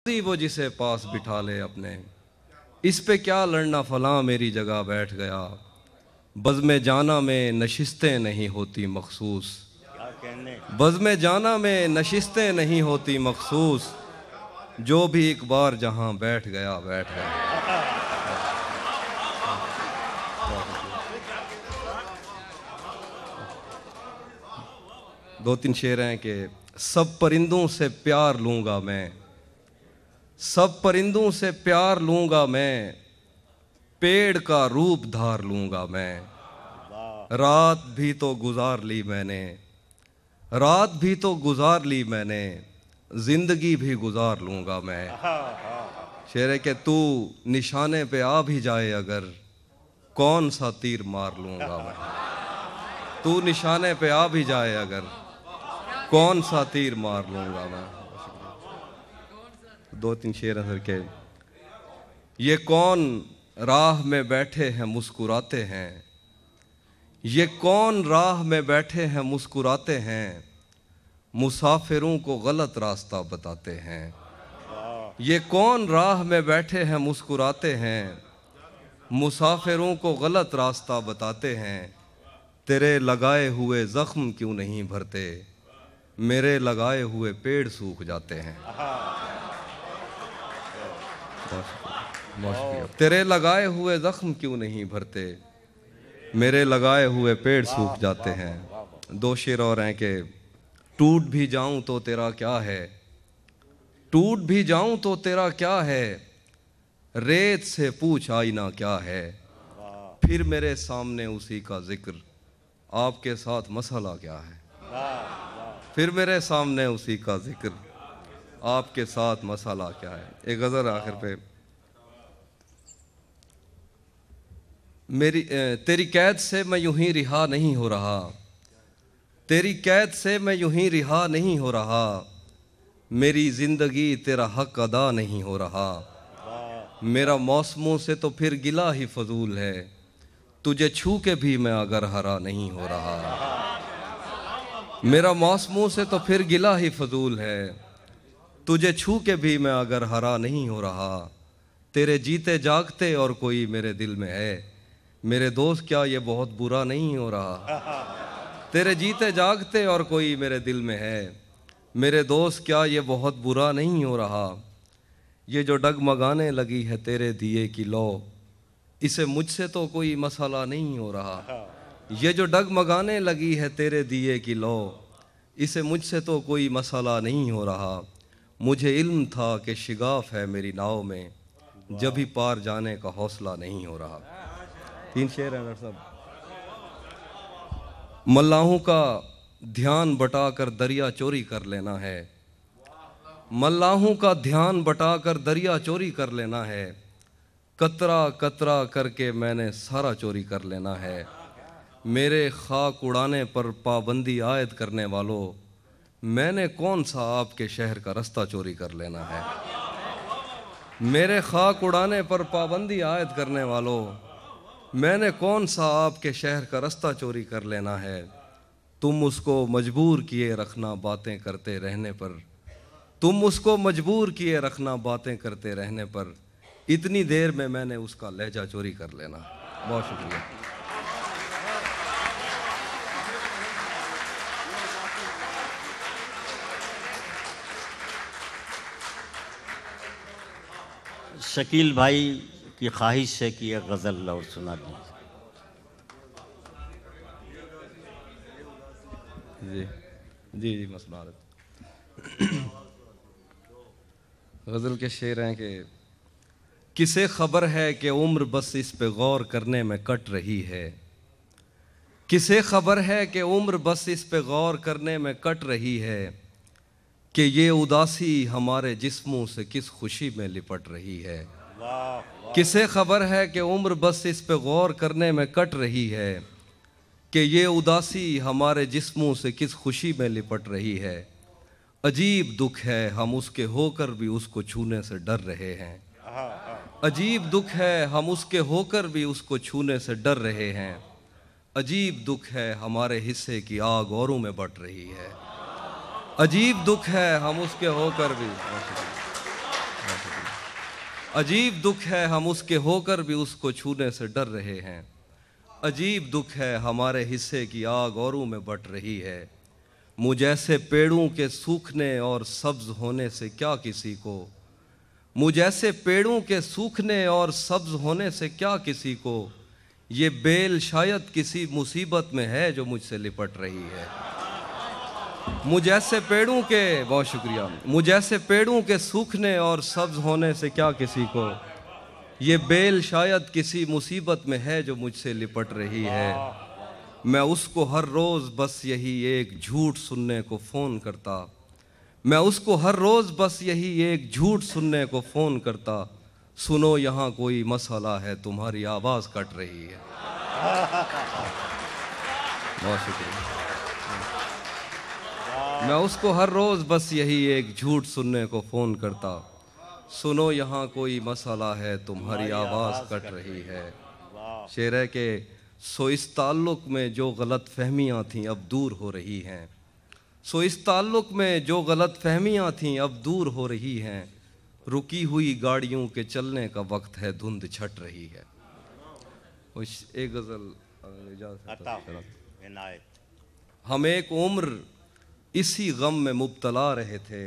वो जिसे पास बिठा ले अपने, इस पे क्या लड़ना फलां मेरी जगह बैठ गया। बज़्म जाना में नशिस्तें नहीं होती मखसूस, बज़्म जाना में नशिस्तें नहीं होती मखसूस, जो भी एक बार जहां बैठ गया बैठ गया। दो तीन शेर हैं कि सब परिंदों से प्यार लूँगा मैं, सब परिंदों से प्यार लूँगा मैं, पेड़ का रूप धार लूँगा मैं। रात भी तो गुजार ली मैंने, रात भी तो गुजार ली मैंने, जिंदगी भी गुजार लूँगा मैं। शेर है कि तू निशाने पे आ भी जाए अगर, कौन सा तीर मार लूँगा मैं। तू निशाने पे आ भी जाए अगर, कौन सा तीर मार लूँगा मैं। दो तीन शेर हैं सर के। ये कौन राह में बैठे हैं मुस्कुराते हैं, ये कौन राह में बैठे हैं मुस्कुराते हैं, मुसाफिरों को गलत रास्ता बताते हैं। ये कौन राह में बैठे हैं मुस्कुराते हैं, मुसाफिरों को गलत रास्ता बताते हैं। तेरे लगाए हुए जख्म क्यों नहीं भरते, मेरे लगाए हुए पेड़ सूख जाते हैं। तेरे लगाए हुए जख्म क्यों नहीं भरते, मेरे लगाए हुए पेड़ सूख जाते हैं। दो शेर और हैं कि टूट भी जाऊं तो तेरा क्या है, टूट भी जाऊं तो तेरा क्या है, रेत से पूछ आईना क्या है। फिर मेरे सामने उसी का जिक्र, आपके साथ मसला क्या है। फिर मेरे सामने उसी का जिक्र, आपके साथ मसला क्या है। एक गज़ल आखिर पे। तेरी कैद से मैं यूं ही रिहा नहीं हो रहा, तेरी कैद से मैं यूं ही रिहा नहीं हो रहा, मेरी जिंदगी तेरा हक अदा नहीं हो रहा। मेरा मौसमों से तो फिर गिला ही फजूल है, तुझे छू के भी मैं अगर हरा नहीं हो रहा। मेरा मौसमों से तो फिर गिला ही फजूल है, तुझे छू के भी मैं अगर हरा नहीं हो रहा। तेरे जीते जागते और कोई मेरे दिल में है, मेरे दोस्त क्या ये बहुत बुरा नहीं हो रहा। तेरे जीते जागते और कोई मेरे दिल में है, मेरे दोस्त क्या ये बहुत बुरा नहीं हो रहा। ये जो डगमगाने लगी है तेरे दिए की लौ, इसे मुझसे तो कोई मसला नहीं हो रहा। ये जो डगमगाने लगी है तेरे दिए की लौ, इसे मुझसे तो कोई मसला नहीं हो रहा। मुझे इल्म था कि शिगाफ है मेरी नाव में, जब भी पार जाने का हौसला नहीं हो रहा। तीन शेर हैं डॉक्टर साहब। मल्लाहों का ध्यान बटाकर दरिया चोरी कर लेना है, मल्लाहों का ध्यान बटाकर दरिया चोरी कर लेना है। कतरा कतरा करके मैंने सारा चोरी कर लेना है। मेरे खाक उड़ाने पर पाबंदी आयद करने वालों, मैंने कौन सा आपके शहर का रास्ता चोरी कर लेना है। मेरे खाक उड़ाने पर पाबंदी आयद करने वालों, मैंने कौन सा आपके शहर का रास्ता चोरी कर लेना है। तुम उसको मजबूर किए रखना बातें करते रहने पर, तुम उसको मजबूर किए रखना बातें करते रहने पर, इतनी देर में मैंने उसका लहजा चोरी कर लेना। बहुत शुक्रिया। शकील भाई की ख्वाहिश है कि एक गज़ल और सुना दीजिए। जी जी जी मसला। गज़ल के शेर हैं कि किसे खबर है कि उम्र बस इस पे गौर करने में कट रही है, किसे खबर है कि उम्र बस इस पे गौर करने में कट रही है, कि ये उदासी हमारे जिस्मों से किस खुशी में लिपट रही है। किसे खबर है कि उम्र बस इस पे गौर करने में कट रही है, कि ये उदासी हमारे जिस्मों से किस खुशी में लिपट रही है। अजीब दुख है हम उसके होकर भी उसको छूने से डर रहे हैं, अजीब दुख है हम उसके होकर भी उसको छूने से डर रहे हैं। अजीब दुख है हमारे हिस्से की आग औरों में बट रही है, अजीब दुख है हम उसके होकर भी। अजीब दुख है हम उसके होकर भी उसको छूने से डर रहे हैं। अजीब दुख है हमारे हिस्से की आग औरों में बट रही है। मुझ जैसे पेड़ों के सूखने और सब्ज होने से क्या किसी को, मुझ ऐसे पेड़ों के सूखने और सब्ज होने से क्या किसी को, ये बेल शायद किसी मुसीबत में है जो मुझसे लिपट रही है। मुझ ऐसे पेड़ों के, बहुत शुक्रिया, मुझ ऐसे पेड़ों के सूखने और सब्ज होने से क्या किसी को, ये बेल शायद किसी मुसीबत में है जो मुझसे लिपट रही है। मैं उसको हर रोज़ बस यही एक झूठ सुनने को फ़ोन करता, मैं उसको हर रोज़ बस यही एक झूठ सुनने को फ़ोन करता, सुनो यहाँ कोई मसला है तुम्हारी आवाज़ कट रही है। बहुत शुक्रिया। मैं उसको हर रोज़ बस यही एक झूठ सुनने को फ़ोन करता, सुनो यहाँ कोई मसला है तुम्हारी आवाज़ कट रही है। शेर है कि सो इस ताल्लुक़ में जो गलत फहमियाँ थीं अब दूर हो रही हैं, सो इस ताल्लुक़ में जो गलत फहमियाँ थीं अब दूर हो रही हैं। रुकी हुई गाड़ियों के चलने का वक्त है, धुंध छट रही है। एक गज़ल हम एक उम्र इसी गम में मुब्तला रहे थे,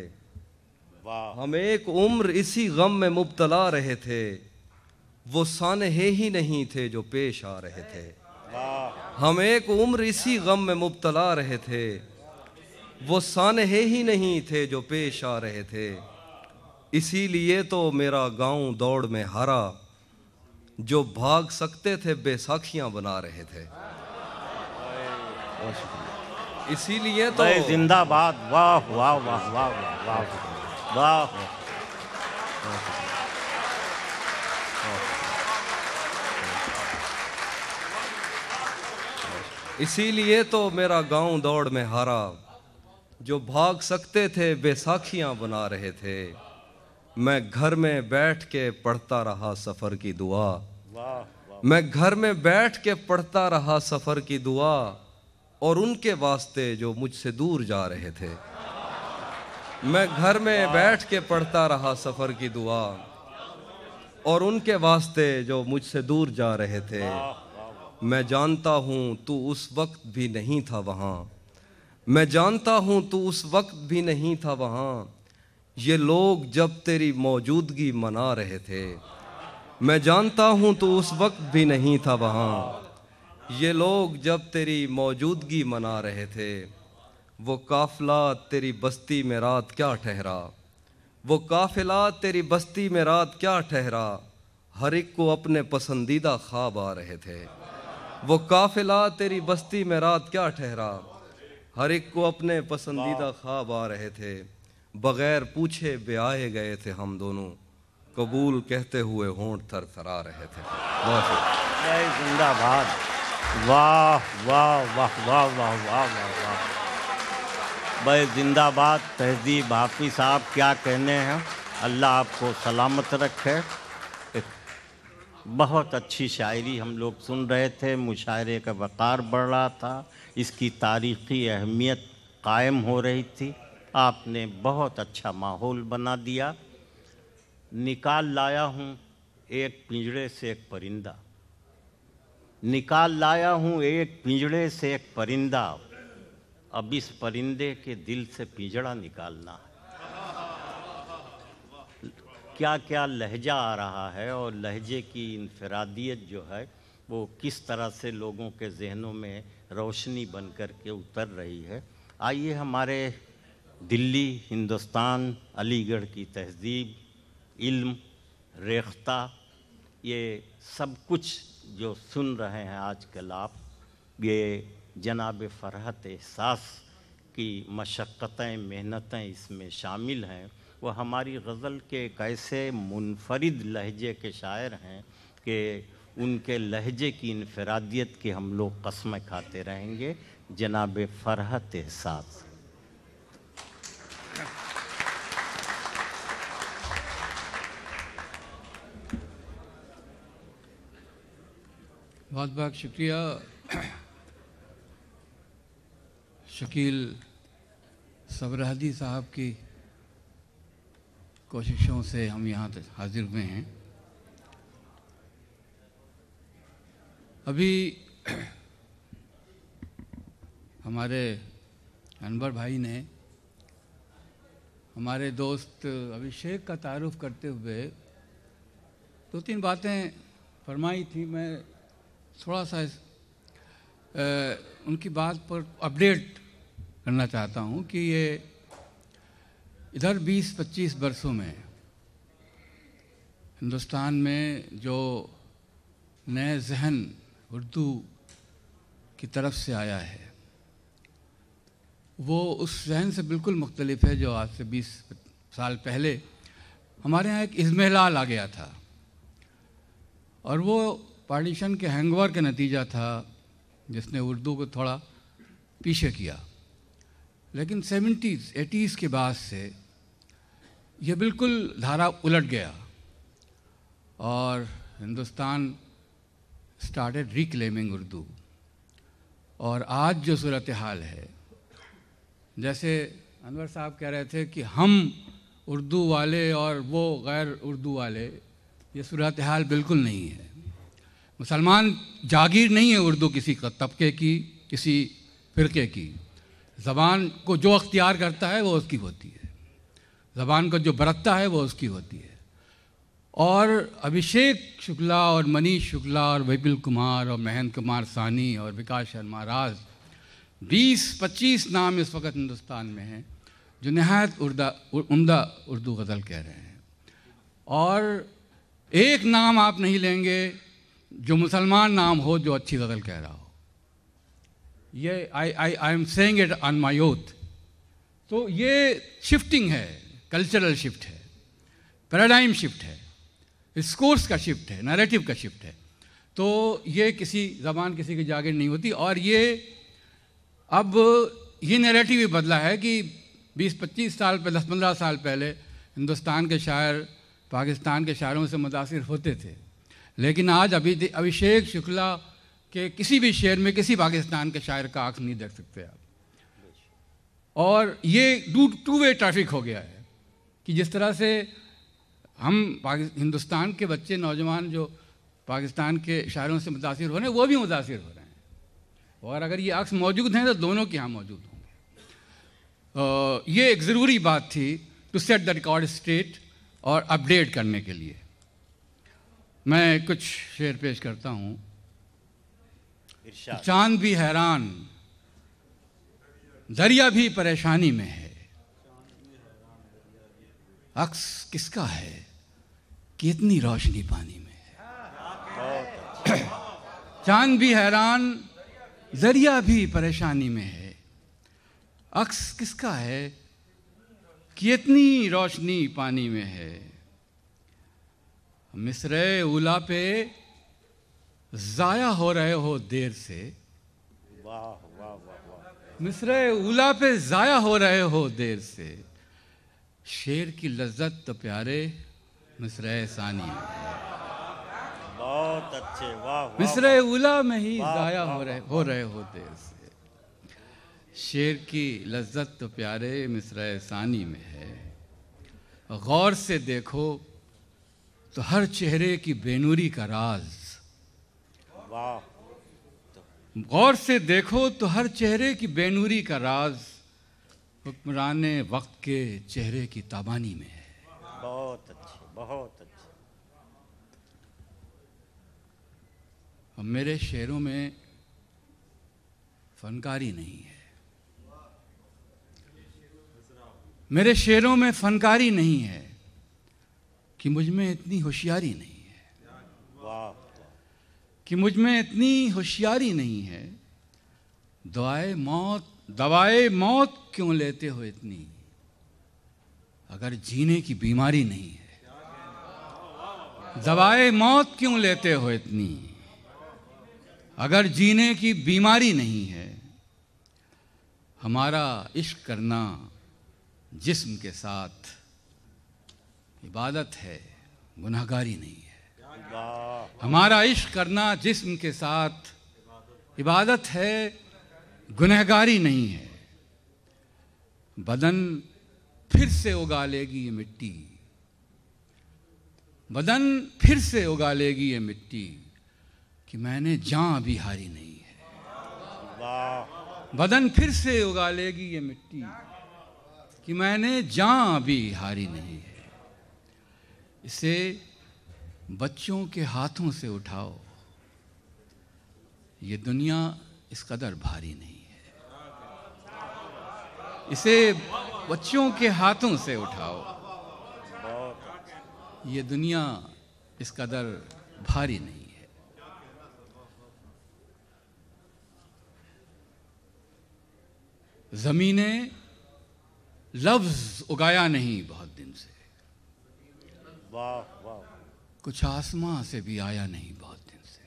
हम एक उम्र इसी गम में मुब्तला रहे थे, वो सानहे ही नहीं थे जो पेश आ रहे थे। हम एक उम्र इसी गम में मुब्तला रहे थे, वो सानहे ही नहीं थे जो पेश आ रहे थे। इसीलिए तो मेरा गांव दौड़ में हारा, जो भाग सकते थे बेसाखियां बना रहे थे। इसीलिए तो जिंदाबाद। वाह वाह वाह वाह वाह वाह। इसीलिए तो मेरा गांव दौड़ में हारा, जो भाग सकते थे बेसाखियां बना रहे थे। मैं घर में बैठ के पढ़ता रहा सफ़र की दुआ, मैं घर में बैठ के पढ़ता रहा सफ़र की दुआ, और उनके वास्ते जो मुझसे दूर जा रहे थे। मैं घर में बैठ के पढ़ता रहा सफ़र की दुआ, और उनके वास्ते जो मुझसे दूर जा रहे थे। मैं जानता हूँ तू उस वक्त भी नहीं था वहाँ, मैं जानता हूँ तू उस वक्त भी नहीं था वहाँ, ये लोग जब तेरी मौजूदगी मना रहे थे। मैं जानता हूँ तू उस वक्त भी नहीं था वहाँ, ये लोग जब तेरी मौजूदगी मना रहे थे। वो काफ़िला तेरी बस्ती में रात क्या ठहरा, वो काफ़िला तेरी बस्ती में रात क्या ठहरा, हर एक को अपने पसंदीदा ख्वाब आ रहे थे। वो काफ़िला तेरी बस्ती में रात क्या ठहरा, हर एक को अपने पसंदीदा ख्वाब आ रहे थे। बग़ैर पूछे ब्याहे गए थे हम दोनों, कबूल कहते हुए होंठ थरथरा रहे थे। बहुत जिंदाबाद। वाह वाह वाह वाह वाह वाह वाह वाह। भाई जिंदाबाद। तहज़ीब हाफ़िज़ साहब क्या कहने हैं, अल्लाह आपको सलामत रखे। बहुत अच्छी शायरी हम लोग सुन रहे थे, मुशायरे का वक़ार बढ़ रहा था, इसकी तारीख़ी अहमियत कायम हो रही थी। आपने बहुत अच्छा माहौल बना दिया। निकाल लाया हूँ एक पिंजड़े से एक परिंदा, निकाल लाया हूँ एक पिंजड़े से एक परिंदा, अब इस परिंदे के दिल से पिंजड़ा निकालना है। क्या क्या लहजा आ रहा है, और लहजे की इनफरादियत जो है वो किस तरह से लोगों के जहनों में रोशनी बन कर के उतर रही है। आइए हमारे दिल्ली, हिंदुस्तान, अलीगढ़ की तहज़ीब, इल्म, रेख्ता, ये सब कुछ जो सुन रहे हैं आजकल आप, ये जनाब फ़रहत एहसास की मशक्क़तें, मेहनतें इसमें शामिल हैं। वो हमारी गज़ल के एक ऐसे मुनफरिद लहजे के शायर हैं कि उनके लहजे की इनफरादियत की हम लोग कसमें खाते रहेंगे। जनाब फ़रहत एहसास। बहुत बहुत शुक्रिया शकील सबरहदी साहब की कोशिशों से हम यहाँ हाजिर हुए हैं। अभी हमारे अनवर भाई ने हमारे दोस्त अभिषेक का तारुफ करते हुए दो तीन बातें फरमाई थी। मैं थोड़ा सा उनकी बात पर अपडेट करना चाहता हूँ कि ये इधर 20-25 वर्षों में हिंदुस्तान में जो नए जहन उर्दू की तरफ से आया है वो उस जहन से बिल्कुल मुख्तलिफ है जो आज से 20 साल पहले हमारे यहाँ एक इज़्मेलाल आ गया था, और वो पार्टीशन के हैंगओवर का नतीजा था जिसने उर्दू को थोड़ा पीछे किया। लेकिन 70s 80s के बाद से ये बिल्कुल धारा उलट गया और हिंदुस्तान स्टार्टेड रिक्लेमिंग उर्दू। और आज जो सूरत हाल है, जैसे अनवर साहब कह रहे थे कि हम उर्दू वाले और वो गैर उर्दू वाले, ये सूरत हाल बिल्कुल नहीं है। मुसलमान जागीर नहीं है उर्दू किसी तबके की, किसी फ़िरके की। ज़बान को जो अख्तियार करता है वो उसकी होती है, ज़बान को जो बरतता है वो उसकी होती है। और अभिषेक शुक्ला और मनीष शुक्ला और विपुल कुमार और महेंद्र कुमार सानी और विकास शर्मा राज, 20-25 नाम इस वक्त हिंदुस्तान में हैं जो नहायत उम्दा उर्दू गज़ल कह रहे हैं। और एक नाम आप नहीं लेंगे जो मुसलमान नाम हो जो अच्छी गज़ल कह रहा हो। ये I am saying it on my oath. तो ये शिफ्टिंग है, कल्चरल शिफ्ट है, पैराडाइम शिफ्ट है, डिस्कोर्स का शिफ्ट है, नैरेटिव का शिफ्ट है। तो ये किसी ज़बान किसी की जागीर नहीं होती। और ये अब ये नैरेटिव भी बदला है कि 20-25 साल पहले, 10-15 साल पहले हिंदुस्तान के शायर पाकिस्तान के शायरों से मुतासिर होते थे, लेकिन आज अभिषेक शुक्ला के किसी भी शेर में किसी पाकिस्तान के शायर का आँख नहीं देख सकते आप। और ये टू वे ट्रैफिक हो गया है कि जिस तरह से हम हिंदुस्तान के बच्चे नौजवान जो पाकिस्तान के शायरों से मुतासिर हो रहे हैं वो भी मुतासिर हो रहे हैं, और अगर ये अक्स मौजूद हैं तो दोनों के यहाँ मौजूद होंगे। ये एक ज़रूरी बात थी to set the record straight और अपडेट करने के लिए। मैं कुछ शेर पेश करता हूँ। चांद भी हैरान, दरिया भी परेशानी में है, अक्स किसका है कि इतनी रोशनी पानी में है। चांद भी हैरान, दरिया भी परेशानी में है, अक्स किसका है कि इतनी रोशनी पानी में है। मिसरे उला पे ज़ाया हो रहे हो देर से, वाह वाह वाह वाह। मिसरे उला पे ज़ाया हो रहे हो देर से, शेर की लज्जत तो प्यारे मिसरे सानी में। बहुत अच्छे, वाह वाह। मिसरे उला में ही ज़ाया हो रहे हो देर से, शेर की लज्जत तो प्यारे मिसरे सानी में है। गौर से देखो तो हर चेहरे की बेनूरी का राज, वाह। गौर से देखो तो हर चेहरे की बेनूरी का राज हुक्मराने वक्त के चेहरे की ताबानी में है। बहुत अच्छे, बहुत अच्छे। अब मेरे शेरों में फनकारी नहीं है, मेरे शेरों में फनकारी नहीं है कि मुझ में इतनी होशियारी नहीं है, वाह। कि मुझ में इतनी होशियारी नहीं है। दवाए मौत क्यों लेते हो इतनी, अगर जीने की बीमारी नहीं है। दवाए मौत क्यों लेते हो इतनी, अगर जीने की बीमारी नहीं है। हमारा इश्क करना जिस्म के साथ इबादत है, गुनाहगारी नहीं है। वाह। हमारा इश्क करना जिस्म के साथ इबादत है, गुनहगारी नहीं है। बदन फिर से उगा लेगी ये मिट्टी, बदन फिर से उगा लेगी ये मिट्टी, कि मैंने जान अभी हारी नहीं है। वाह बदन फिर से उगा लेगी ये मिट्टी कि मैंने जान अभी हारी नहीं है। इसे बच्चों के हाथों से उठाओ, ये दुनिया इस कदर भारी नहीं है। इसे बच्चों के हाथों से उठाओ, ये दुनिया इस कदर भारी नहीं है। ज़मीने लफ्ज़ उगाया नहीं बहुत दिन से, वाह वाह कुछ आसमां से भी आया नहीं बहुत दिन से।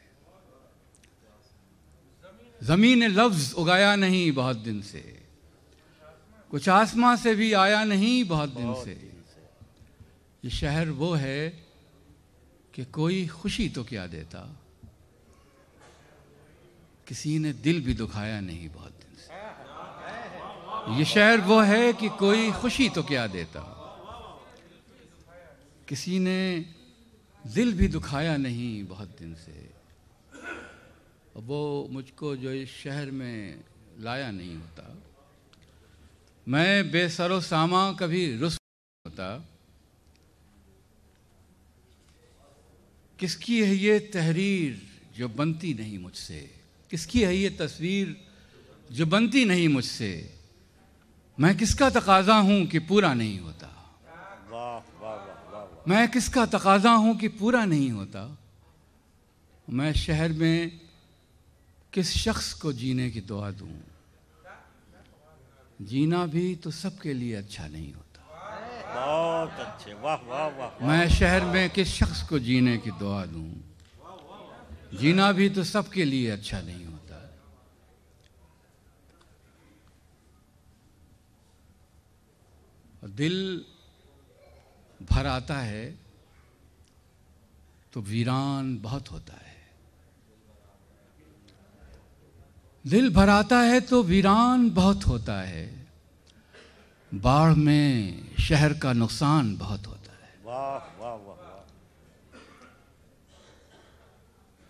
ज़मीन ने लफ्ज़ उगाया नहीं बहुत दिन से, कुछ आसमां से भी आया नहीं बहुत दिन से। ये शहर वो है कि कोई खुशी तो क्या देता, किसी ने दिल भी दुखाया नहीं बहुत दिन से। ये शहर वो है कि कोई खुशी तो क्या देता, किसी ने दिल भी दुखाया नहीं बहुत दिन से। वो मुझको जो इस शहर में लाया नहीं होता, मैं बेसरो सामा कभी रुस होता। किसकी है ये तहरीर जो बनती नहीं मुझसे, किसकी है ये तस्वीर जो बनती नहीं मुझसे। मैं किसका तकाजा हूँ कि पूरा नहीं होता, वाह वाह वाह। मैं किसका तकाजा हूँ कि पूरा नहीं होता। मैं शहर में किस शख्स को जीने की दुआ दूँ, जीना भी तो सबके लिए अच्छा नहीं होता। बहुत अच्छे, वाह वाह वाह। मैं शहर में किस शख्स को जीने की दुआ दूँ, जीना भी तो सबके लिए अच्छा नहीं होता। और दिल भर आता है तो वीरान बहुत होता है। दिल भर आता है तो वीरान बहुत होता है। बाढ़ में शहर का नुकसान बहुत होता है। वाह वाह वाह।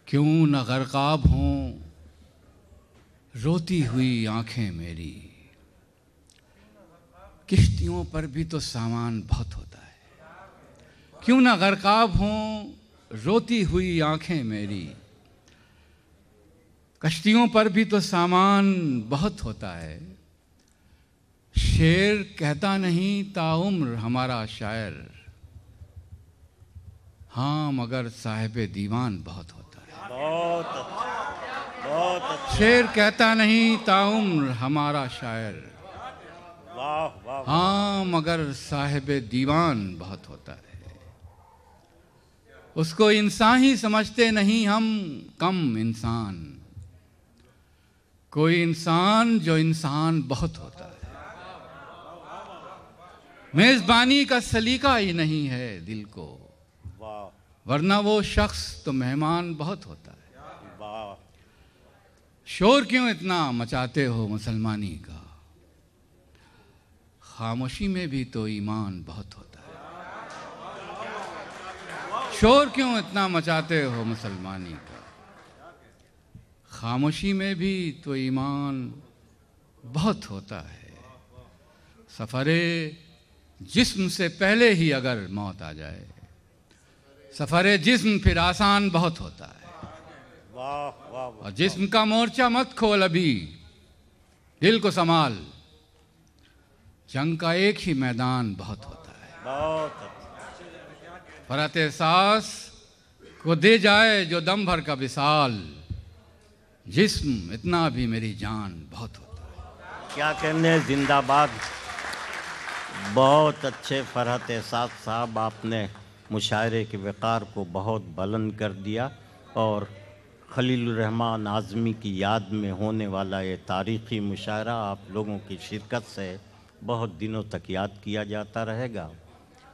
क्यों न गर्काब हों रोती हुई आंखें मेरी, किश्तियों पर भी तो सामान बहुत होता है। क्यों न गर्काब हों रोती हुई आंखें मेरी, कश्तियों पर भी तो सामान बहुत होता है। शेर कहता नहीं ताउम्र हमारा शायर, हाँ मगर साहिबे दीवान बहुत होता है। बहुत अच्छा, बहुत अच्छा। शेर कहता नहीं ताउम्र हमारा शायर, वाह वाह। हाँ मगर साहिबे दीवान बहुत होता है। उसको इंसान ही समझते नहीं हम, कम इंसान। कोई इंसान जो इंसान बहुत होता है। मेजबानी का सलीका ही नहीं है दिल को, वाह वरना वो शख्स तो मेहमान बहुत होता है। वाह। शोर क्यों इतना मचाते हो मुसलमानी का, खामोशी में भी तो ईमान बहुत होता है। शोर क्यों इतना मचाते हो मुसलमानी का, खामोशी में भी तो ईमान बहुत होता है। सफ़रे जिस्म से पहले ही अगर मौत आ जाए, सफ़रे जिस्म फिर आसान बहुत होता है। वाह वाह। और जिस्म का मोर्चा मत खोल अभी, दिल को संभाल, जंग का एक ही मैदान बहुत होता है। बहुत अच्छा। फरत एहसास को दे जाए जो दम भर का विसाल, जिस्म इतना भी मेरी जान बहुत होता है। क्या कहने, जिंदाबाद। बहुत अच्छे फरहत एहसास साहब, आपने मुशायरे के वक़ार को बहुत बुलंद कर दिया। और खलीलुर रहमान आज़मी की याद में होने वाला ये तारीख़ी मुशायरा आप लोगों की शिरकत से बहुत दिनों तक याद किया जाता रहेगा।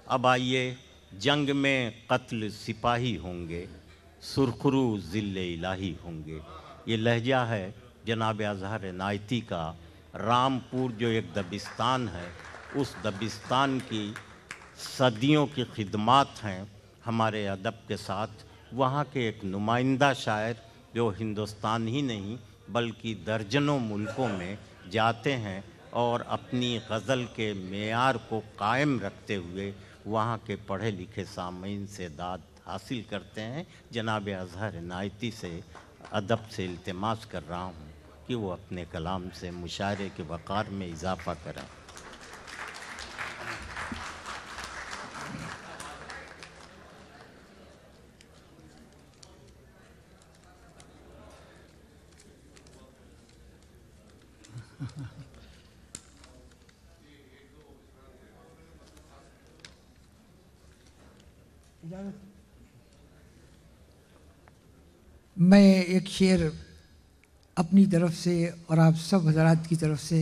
अब आइए, जंग में कत्ल सिपाही होंगे, सुरखरू ज़िल्ले इलाही होंगे। ये लहजा है जनाब अज़हर इनायती का। रामपुर जो एक दबिस्तान है, उस दबिस्तान की सदियों की खिदमात हैं हमारे अदब के साथ। वहाँ के एक नुमाइंदा शायर जो हिंदुस्तान ही नहीं बल्कि दर्जनों मुल्कों में जाते हैं और अपनी गज़ल के मेयार को कायम रखते हुए वहाँ के पढ़े लिखे सामीन से दाद हासिल करते हैं। जनाब अज़हर इनायती से अदब से इल्तिमास कर रहा हूँ कि वो अपने कलाम से मुशायरे के वक़ार में इजाफ़ा करें। मैं एक शेर अपनी तरफ से और आप सब हज़रात की तरफ से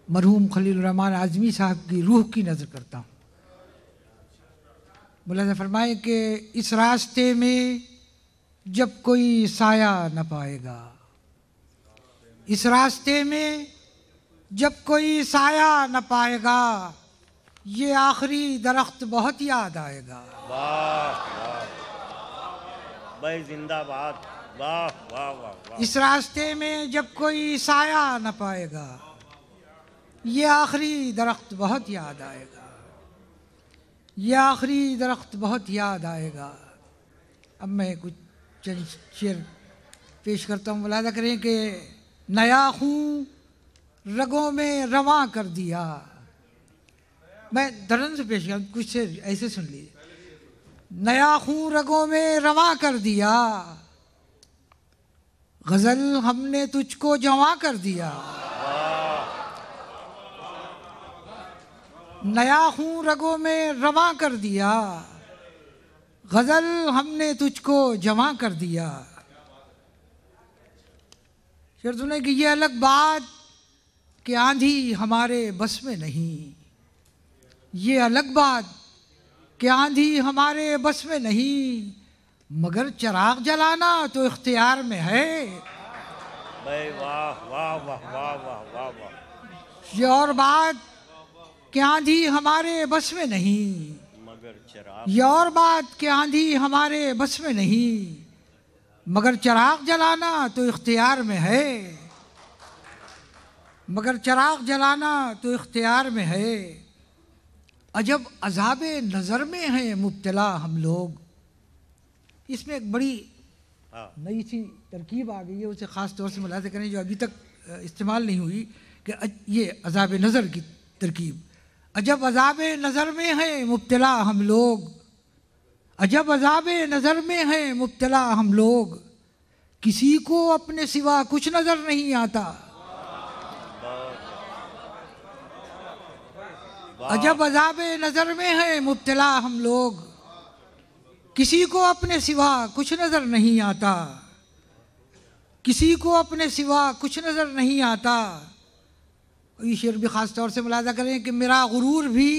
मरहूम खलील रहमान आज़मी साहब की रूह की नज़र करता हूँ। मुलाज़ा फरमाए कि इस रास्ते में जब कोई साया न पाएगा, इस रास्ते में जब कोई साया न पाएगा, ये आखिरी दरख्त बहुत याद आएगा। भाई जिंदाबाद, वाह वाह वाह वाह। इस रास्ते में जब कोई साया न पाएगा, ये आखिरी दरख्त बहुत याद आएगा, ये आखिरी दरख्त बहुत याद आएगा। अब मैं कुछ चंद शेर पेश करता हूँ। मुलाज़ा करें कि नया खून रगों में रवां कर दिया। मैं धड़न से पेश कर कुछ शेर ऐसे सुन लीजिए। नया खून रगों में रवां कर दिया, गजल हमने तुझको जवां कर दिया। नया खून रगों में रवां कर दिया, गजल हमने तुझको जवां कर दिया। शेर सुने कि ये अलग बात कि आंधी हमारे बस में नहीं, ये अलग बात कि आंधी हमारे बस में नहीं, मगर चिराग जलाना तो इख्तियार में है। भाई वाह वाह वाह वाह वाह वाह वाह। ये और बात कि आंधी हमारे बस में नहीं, मगर चिराग, ये और बात कि आंधी हमारे बस में नहीं, मगर चिराग जलाना तो इख्तियार में है, मगर चिराग जलाना तो इख्तियार में है। अजब अज़ाबे नज़र में हैं मुब्तला हम लोग। इसमें एक बड़ी नई सी तरकीब आ गई है, उसे ख़ास तौर से मुलाज़ा करें जो अभी तक इस्तेमाल नहीं हुई, कि ये अज़ाबे नज़र की तरकीब। अजब अज़ाबे नज़र में हैं मुब्तला हम लोग, अजब अज़ाबे नज़र में हैं मुब्तला हम लोग, किसी को अपने सिवा कुछ नज़र नहीं आता। अजब अज़ाबे नज़र में हैं मुब्तला हम लोग, किसी को अपने सिवा कुछ नज़र नहीं आता, किसी को अपने सिवा कुछ नज़र नहीं आता। ये शेर भी ख़ास तौर से मुलाज़ा करें कि मेरा गुरूर भी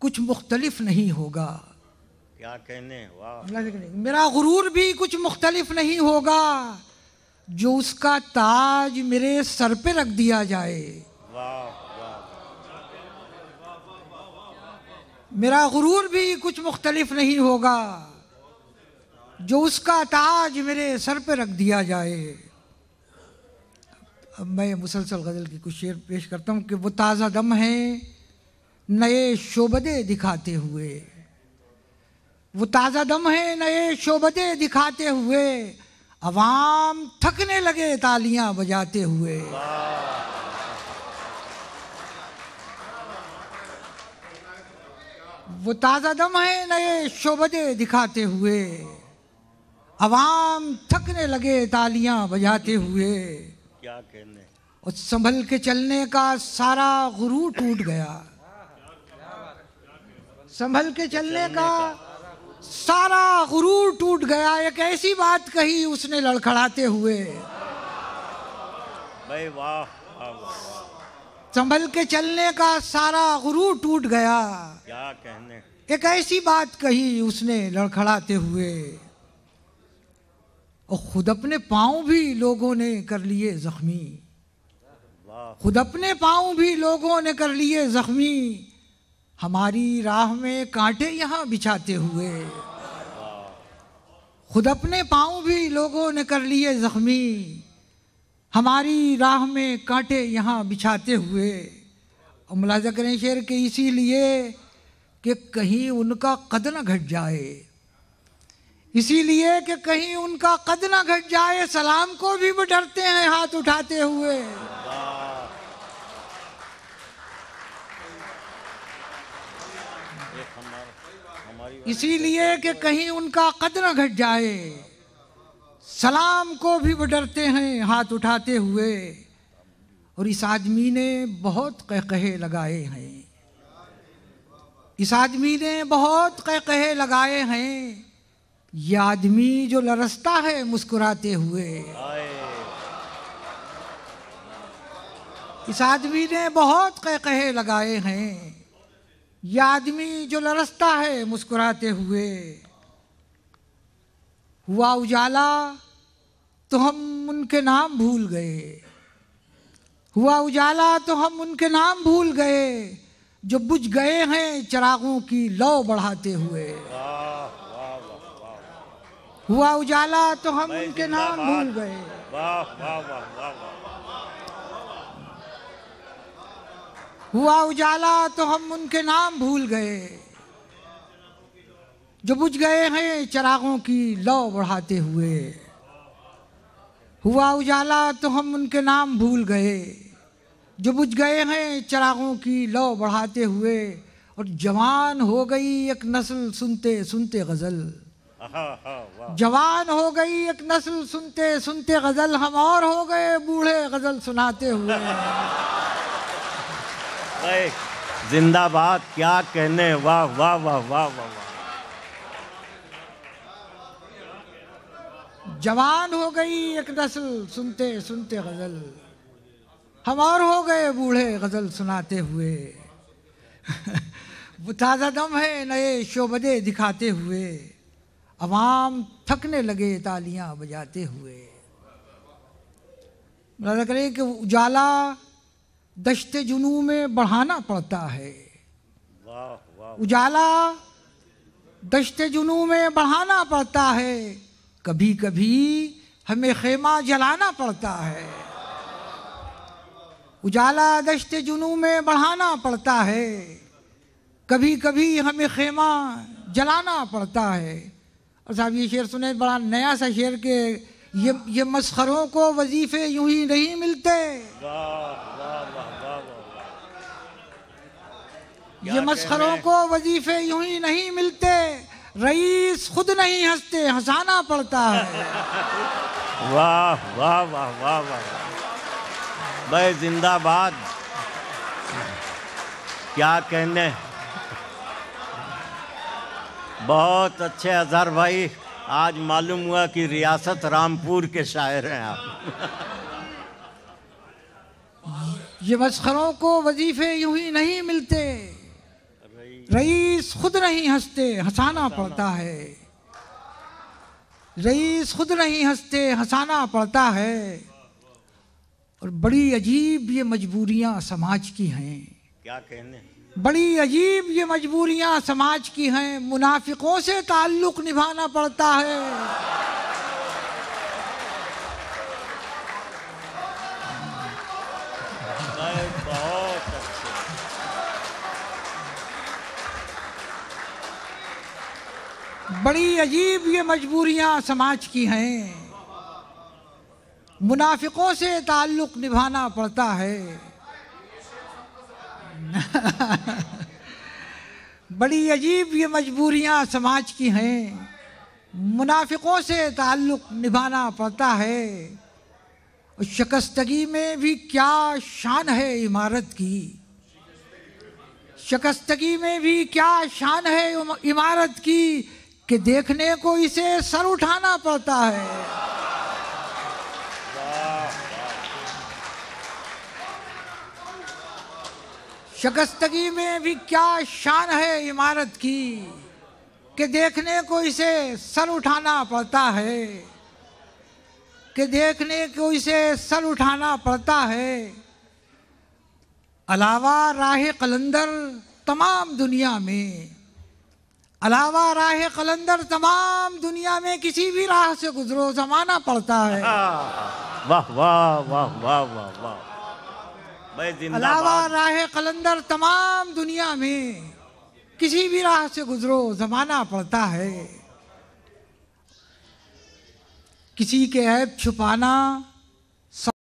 कुछ मुख्तलिफ नहीं होगा। क्या कहने, वाह। मुलाज़ा करें मेरा गुरूर भी कुछ मुख्तलिफ नहीं होगा, जो उसका ताज मेरे सर पे रख दिया जाए। वाह। मेरा गुरूर भी कुछ मुख्तलिफ नहीं होगा, जो उसका ताज मेरे सर पे रख दिया जाए। अब मैं मुसलसल गज़ल की कुछ शेर पेश करता हूँ कि वो ताज़ा दम है नए शोबदे दिखाते हुए, वो ताज़ा दम है नए शोबदे दिखाते हुए, अवाम थकने लगे तालियां बजाते हुए। वो ताज़ा दम है नए शोबदे दिखाते हुए, अवाम थकने लगे तालियां बजाते हुए। क्या कहने। और संभल के चलने का सारा गुरूर टूट गया, संभल के चलने का सारा गुरूर टूट गया। एक ऐसी बात कही उसने लड़खड़ाते हुए। भाई वाह वाह वाह। संभल के चलने का सारा गुरूर टूट गया, क्या कहने। एक ऐसी बात कही उसने लड़खड़ाते हुए। और खुद अपने पांव भी लोगों ने कर लिए जख्मी, खुद अपने पांव भी लोगों ने कर लिए जख्मी, हमारी राह में कांटे यहाँ बिछाते हुए। खुद अपने पाँव भी लोगों ने कर लिए जख्मी, हमारी राह में कांटे यहाँ बिछाते हुए। और मुलाजा करें शेर के इसीलिए कि कहीं उनका कद न घट जाए, इसीलिए कि कहीं उनका कद न घट जाए, सलाम को भी वो डरते हैं हाथ उठाते हुए। इसीलिए कि कहीं उनका कद न घट जाए, सलाम को भी वो डरते हैं हाथ उठाते हुए। और इस आदमी ने बहुत कहकहे लगाए हैं, इस आदमी ने बहुत कहकहे लगाए हैं, ये आदमी जो लरसता है मुस्कुराते हुए। इस आदमी ने बहुत कहकहे लगाए हैं, ये आदमी जो लरसता है मुस्कुराते हुए। हुआ उजाला तो हम उनके नाम भूल गए, हुआ उजाला तो हम उनके नाम भूल गए, जो बुझ गए हैं चिरागों की लौ बढ़ाते हुए। हुआ उजाला तो हम उनके नाम भूल गए। हुआ उजाला तो हम उनके नाम भूल गए, जो बुझ गए हैं चिरागों की लौ बढ़ाते हुए। हुआ उजाला तो हम उनके नाम भूल गए, जो बुझ गए हैं चिरागों की लौ बढ़ाते हुए। और जवान हो गई एक नस्ल सुनते सुनते गज़ल, जवान हो गई एक नस्ल सुनते सुनते गज़ल, हम और हो गए बूढ़े गज़ल सुनाते हुए। जिंदाबाद, क्या कहने, वाह वाह वाह वाह वाह। जवान हो गई एक नस्ल सुनते सुनते गज़ल, हम और हो गए बूढ़े गज़ल सुनाते हुए। वो ताज़ा दम है नए शोबदे दिखाते हुए, अवाम थकने लगे तालियां बजाते हुए। मुलाज़ा करें कि उजाला दश्ते जुनू में बढ़ाना पड़ता है, उजाला दश्ते जुनू में बढ़ाना पड़ता है, कभी कभी हमें खेमा जलाना पड़ता है। उजाला दश्ते जुनू में बढ़ाना पड़ता है, कभी कभी हमें खेमा जलाना पड़ता है। और साहब ये शेर सुने, बड़ा नया सा शेर के ये मस्खरों को वजीफे यूं ही नहीं मिलते, ये मस्खरों को वजीफे यूं ही नहीं मिलते, रईस खुद नहीं हंसते हंसाना पड़ता है। वाह वाह वाह वाह वाह भाई, जिंदाबाद, क्या कहने। बहुत अच्छे अजहर भाई, आज मालूम हुआ कि रियासत रामपुर के शायर हैं आप। ये मस्खरों को वजीफे यूं ही नहीं मिलते, रईस खुद नहीं हंसते हंसाना पड़ता है, रईस खुद नहीं हंसते हंसाना पड़ता है। और बड़ी अजीब ये मजबूरियां समाज की हैं, क्या कहने, बड़ी अजीब ये मजबूरियां समाज की हैं, मुनाफिकों से ताल्लुक निभाना पड़ता है। बहुत अच्छे। बड़ी अजीब ये मजबूरियां समाज की हैं, मुनाफिकों से ताल्लुक निभाना पड़ता है। बड़ी अजीब ये मजबूरियां समाज की हैं, मुनाफिकों से ताल्लुक निभाना पड़ता है। और शिकस्तगी में भी क्या शान है इमारत की, शिकस्तगी में भी क्या शान है इमारत की, कि देखने को इसे सर उठाना पड़ता है। शिकस्तगी में भी क्या शान है इमारत की, कि देखने को इसे सर उठाना पड़ता है, कि देखने को इसे सर उठाना पड़ता है। अलावा राह कलंदर तमाम दुनिया में, अलावा राह कलंदर तमाम दुनिया में किसी भी राह से गुजरो जमाना पड़ता है। वाह वाह वाह वाह वाह वाह, भाई अलावा जिंदाबाद। राह कलंदर तमाम दुनिया में किसी भी राह से गुजरो जमाना पड़ता है। किसी के ऐब छुपाना